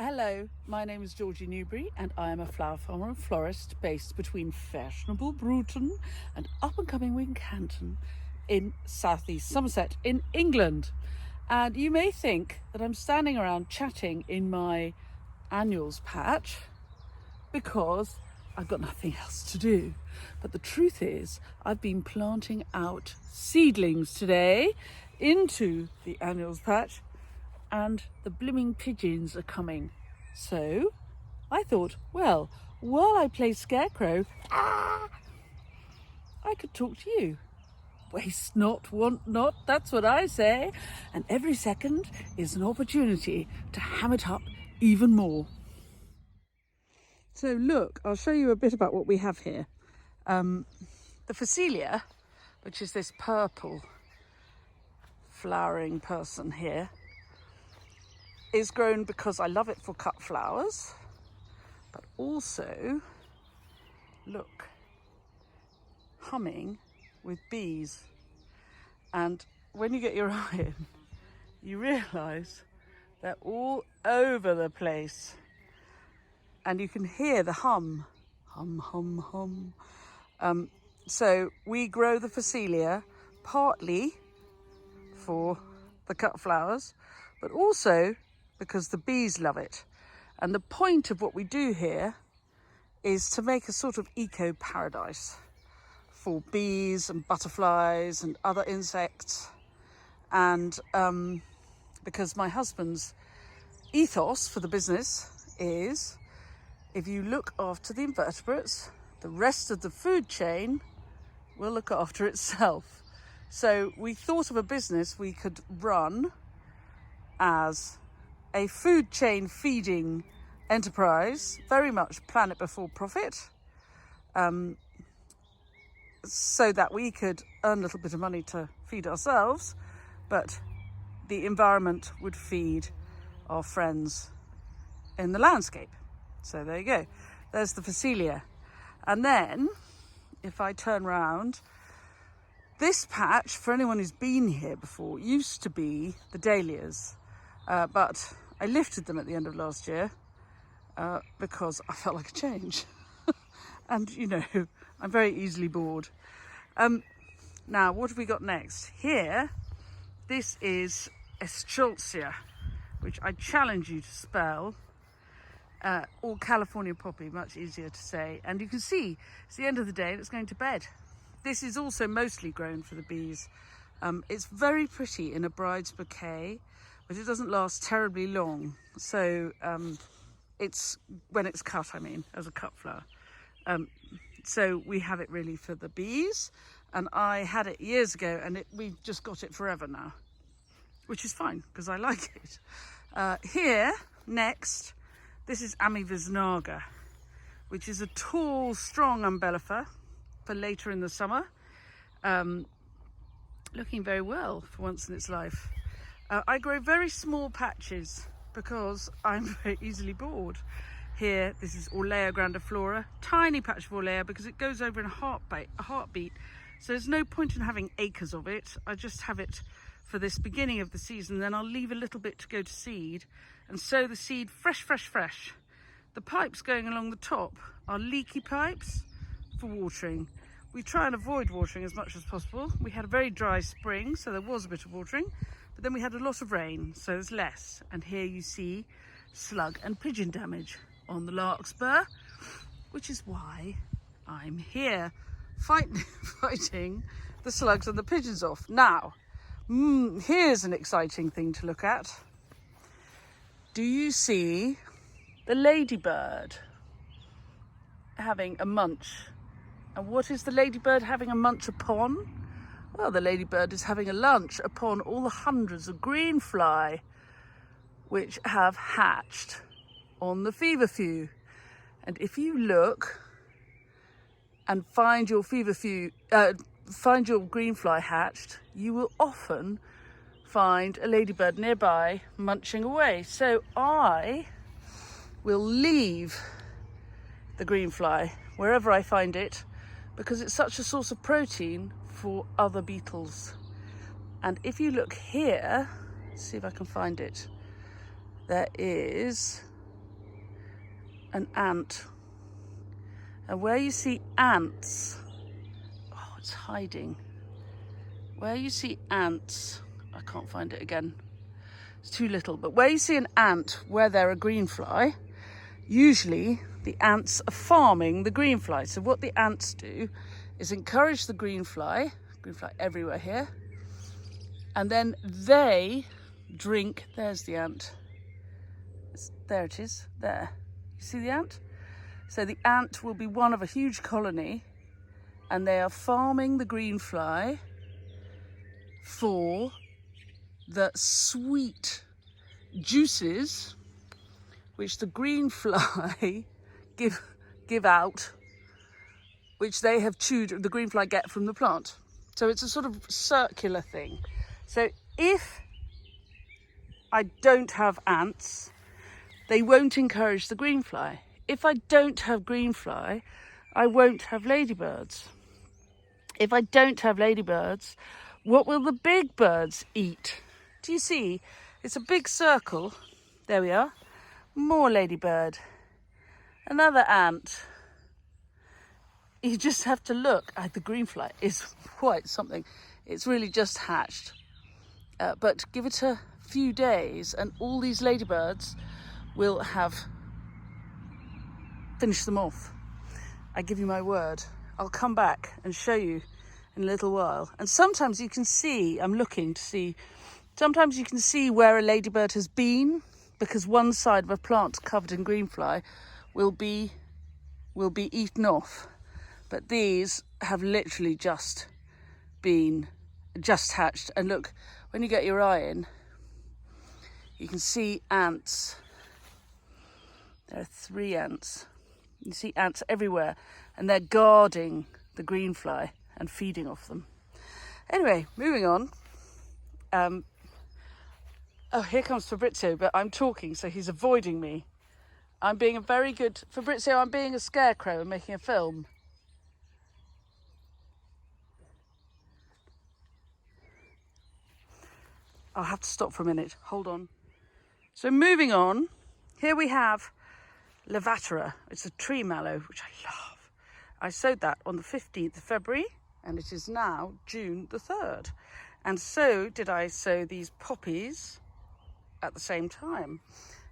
Hello, my name is Georgie Newbury and I am a flower farmer and florist based between fashionable Bruton and up-and-coming Wincanton in southeast Somerset in England. And you may think that I'm standing around chatting in my annuals patch because I've got nothing else to do. But the truth is I've been planting out seedlings today into the annuals patch, and the blooming pigeons are coming. So I thought, well, while I play scarecrow, I could talk to you. Waste not, want not, that's what I say. And every second is an opportunity to ham it up even more. So look, I'll show you a bit about what we have here. The Fuchsia, which is this purple flowering person here, is grown because I love it for cut flowers, but also, look, humming with bees. And when you get your eye in, you realise they're all over the place. And you can hear the hum, hum, hum, hum. So we grow the Fuchsia partly for the cut flowers, but also because the bees love it. And the point of what we do here is to make a sort of eco-paradise for bees and butterflies and other insects. And because my husband's ethos for the business is, if you look after the invertebrates, the rest of the food chain will look after itself. So we thought of a business we could run as a food chain feeding enterprise, very much planet before profit, so that we could earn a little bit of money to feed ourselves, but the environment would feed our friends in the landscape. So there you go. There's the Fuchsia. And then, if I turn round, this patch, for anyone who's been here before, used to be the dahlias, but I lifted them at the end of last year because I felt like a change. And, you know, I'm very easily bored. Now, what have we got next? Here, this is Fuchsia, which I challenge you to spell, or California poppy, much easier to say. And you can see it's the end of the day and it's going to bed. This is also mostly grown for the bees. It's very pretty in a bride's bouquet, but it doesn't last terribly long. So it's when it's cut, I mean, as a cut flower. So we have it really for the bees, and I had it years ago, and we've just got it forever now, which is fine because I like it. Here, next, this is Lavandula, which is a tall, strong umbellifer for later in the summer. Looking very well for once in its life. I grow very small patches because I'm very easily bored. Here, this is Orlea grandiflora, tiny patch of Orlea because it goes over in a heartbeat. So there's no point in having acres of it. I just have it for this beginning of the season, then I'll leave a little bit to go to seed and sow the seed fresh, fresh, fresh. The pipes going along the top are leaky pipes for watering. We try and avoid watering as much as possible. We had a very dry spring, so there was a bit of watering, but then we had a lot of rain, so there's less. And here you see slug and pigeon damage on the larkspur, which is why I'm here fighting the slugs and the pigeons off. Now, here's an exciting thing to look at. Do you see the ladybird having a munch? And what is the ladybird having a munch upon? Well, the ladybird is having a lunch upon all the hundreds of green fly which have hatched on the feverfew. And if you look and find your find your green fly hatched, you will often find a ladybird nearby munching away. So I will leave the green fly wherever I find it, because it's such a source of protein for other beetles. And if you look here, see if I can find it, there is an ant. And where you see ants, oh, it's hiding. Where you see ants, I can't find it again. It's too little. But where you see an ant, where they're a greenfly, usually the ants are farming the greenfly. So what the ants do is encourage the greenfly everywhere here, and then they drink. There's the ant. There it is, there. You see the ant? So the ant will be one of a huge colony, and they are farming the greenfly for the sweet juices which the greenfly give out, which they have chewed, the greenfly get from the plant. So it's a sort of circular thing. So if I don't have ants, they won't encourage the greenfly. If I don't have greenfly, I won't have ladybirds. If I don't have ladybirds, what will the big birds eat? Do you see? It's a big circle. There we are. More ladybird. Another ant. You just have to look. The greenfly is quite something. It's really just hatched. But give it a few days and all these ladybirds will have finished them off. I give you my word. I'll come back and show you in a little while. And sometimes you can see, I'm looking to see, sometimes you can see where a ladybird has been, because one side of a plant covered in greenfly will be eaten off. But these have literally just hatched. And look, when you get your eye in, you can see ants. There are 3 ants. You see ants everywhere, and they're guarding the greenfly and feeding off them. Anyway, moving on. Oh, here comes Fabrizio, but I'm talking, so he's avoiding me. I'm being a very good... Fabrizio, I'm being a scarecrow and making a film. I'll have to stop for a minute. Hold on. So moving on, here we have Lavandula. It's a tree mallow, which I love. I sowed that on the 15th of February, and it is now June the 3rd. And so did I sow these poppies at the same time.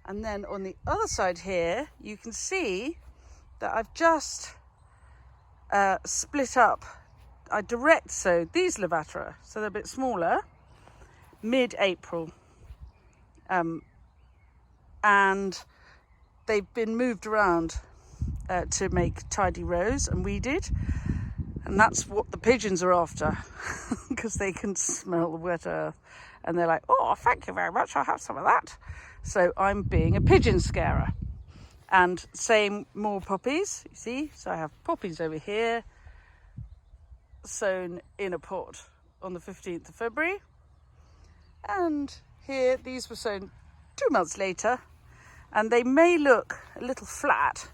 And then on the other side here, you can see that I've just split up. I direct sowed these Lavandula, so they're a bit smaller, mid-April. And they've been moved around to make tidy rows and weeded. And that's what the pigeons are after, because they can smell the wet earth. And they're like, oh, thank you very much, I'll have some of that. So I'm being a pigeon scarer. And same, more poppies, you see? So I have poppies over here, sown in a pot on the 15th of February. And here, these were sown 2 months later. And they may look a little flat,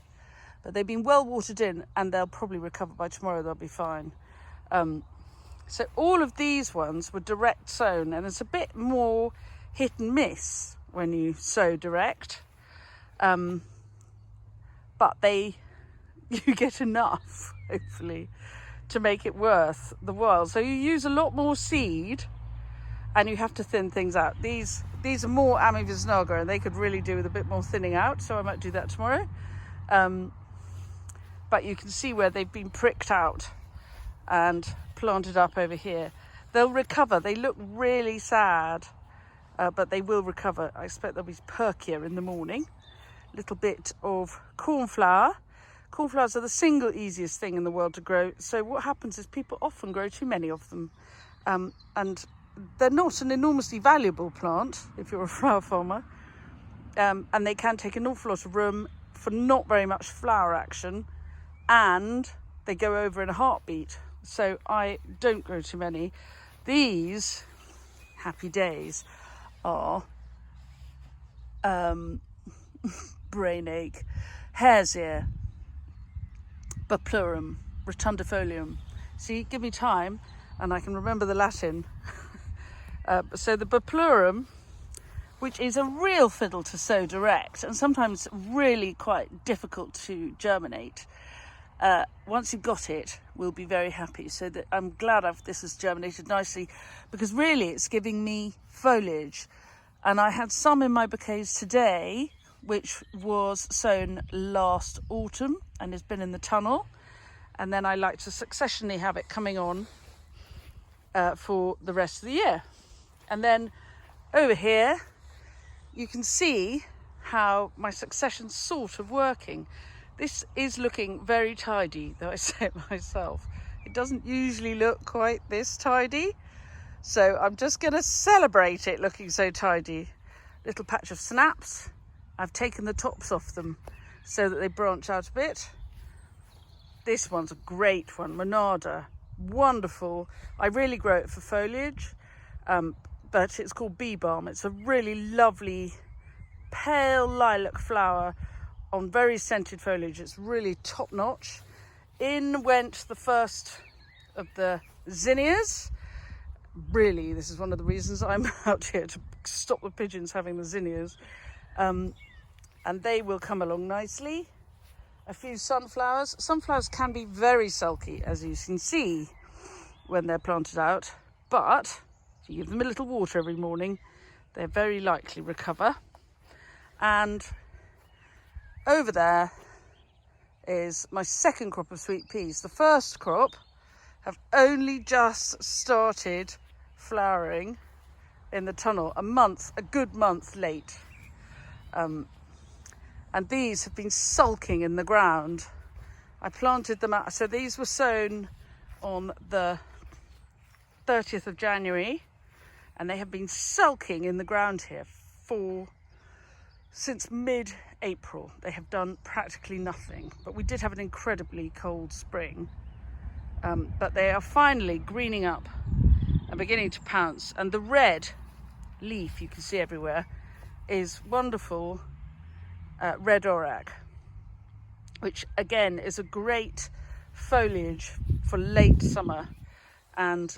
but they've been well watered in, and they'll probably recover by tomorrow. They'll be fine. So all of these ones were direct sown, and it's a bit more hit and miss when you sow direct. But you get enough, hopefully, to make it worth the while. So you use a lot more seed, and you have to thin things out. These are more aphids, and they could really do with a bit more thinning out, so I might do that tomorrow. But you can see where they've been pricked out and planted up over here. They'll recover. They look really sad, but they will recover. I expect they'll be perkier in the morning. Little bit of cornflower. Cornflowers are the single easiest thing in the world to grow. So what happens is people often grow too many of them. And they're not an enormously valuable plant if you're a flower farmer. And they can take an awful lot of room for not very much flower action. And they go over in a heartbeat. So I don't grow too many. These happy days are brain ache, hare's ear, buplurum, rotundifolium. See, give me time and I can remember the Latin. So the buplurum which is a real fiddle to sow direct and sometimes really quite difficult to germinate. Once you've got it, we'll be very happy. So that I'm glad this has germinated nicely, because really it's giving me foliage. And I had some in my bouquets today, which was sown last autumn and has been in the tunnel. And then I like to successionally have it coming on for the rest of the year. And then over here, you can see how my succession's sort of working. This is looking very tidy, though I say it myself. It doesn't usually look quite this tidy. So I'm just going to celebrate it looking so tidy. Little patch of snaps. I've taken the tops off them so that they branch out a bit. This one's a great one, Monarda. Wonderful. I really grow it for foliage, but it's called bee balm. It's a really lovely pale lilac flower on very scented foliage. It's really top notch. In went the first of the zinnias. Really, this is one of the reasons I'm out here, to stop the pigeons having the zinnias. And they will come along nicely. A few sunflowers. Sunflowers can be very sulky, as you can see, when they're planted out. But if you give them a little water every morning, they're very likely recover. And over there is my second crop of sweet peas. The first crop have only just started flowering in the tunnel, a good month late. And these have been sulking in the ground. I planted them out, so these were sown on the 30th of January, and they have been sulking in the ground here since mid-April. They have done practically nothing, but we did have an incredibly cold spring. But they are finally greening up and beginning to pounce. And the red leaf you can see everywhere is wonderful red orac, which again is a great foliage for late summer. And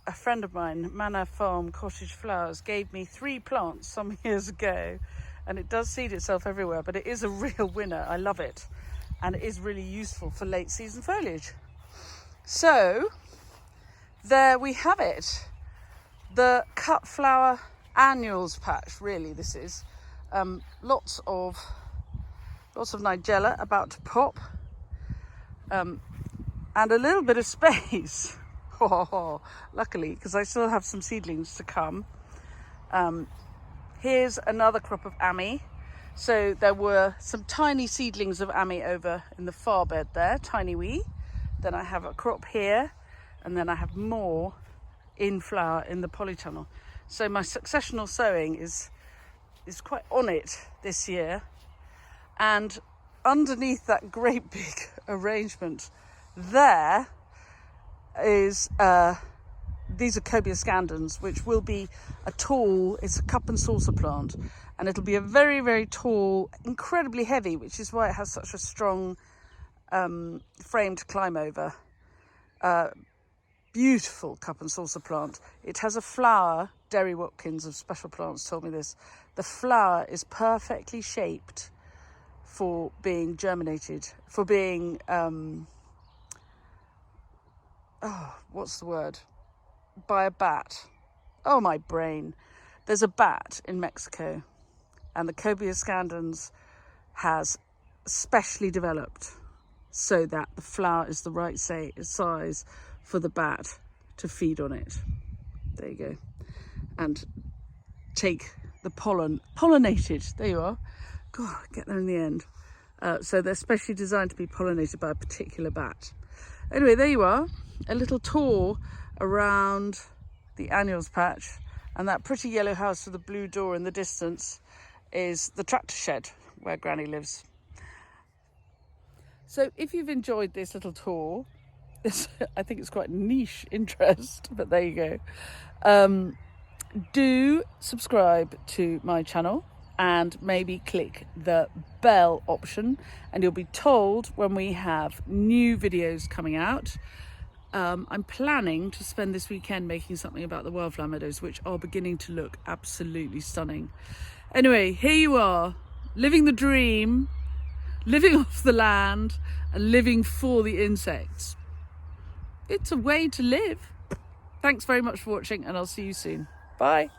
a friend of mine, Manor Farm Cottage Flowers, gave me 3 plants some years ago, and it does seed itself everywhere, but it is a real winner. I love it, and it is really useful for late season foliage. So there we have it, the cut flower annuals patch. Really, this is lots of nigella about to pop, and a little bit of space. Luckily, because I still have some seedlings to come. Here's another crop of ammi. So there were some tiny seedlings of ammi over in the far bed there, tiny wee. Then I have a crop here, and then I have more in flower in the polytunnel. So my successional sowing is quite on it this year. And underneath that great big arrangement there is these are cobia scandens, which will be it's a cup and saucer plant, and it'll be a very, very tall, incredibly heavy, which is why it has such a strong frame to climb over. Beautiful cup and saucer plant. It has a flower. Derry Watkins of Special Plants told me this. The flower is perfectly shaped for being germinated, for being what's the word? By a bat. Oh, my brain. There's a bat in Mexico, and the cobia scandens has specially developed so that the flower is the right size for the bat to feed on it. There you go. And take the pollinated. There you are. God, get there in the end. So they're specially designed to be pollinated by a particular bat. Anyway, there you are. A little tour around the annuals patch, and that pretty yellow house with the blue door in the distance is the tractor shed where Granny lives. So if you've enjoyed this little tour, I think it's quite niche interest, but there you go. Do subscribe to my channel and maybe click the bell option, and you'll be told when we have new videos coming out. I'm planning to spend this weekend making something about the wildflower meadows, which are beginning to look absolutely stunning. Anyway, here you are, living the dream, living off the land and living for the insects. It's a way to live. Thanks very much for watching, and I'll see you soon. Bye.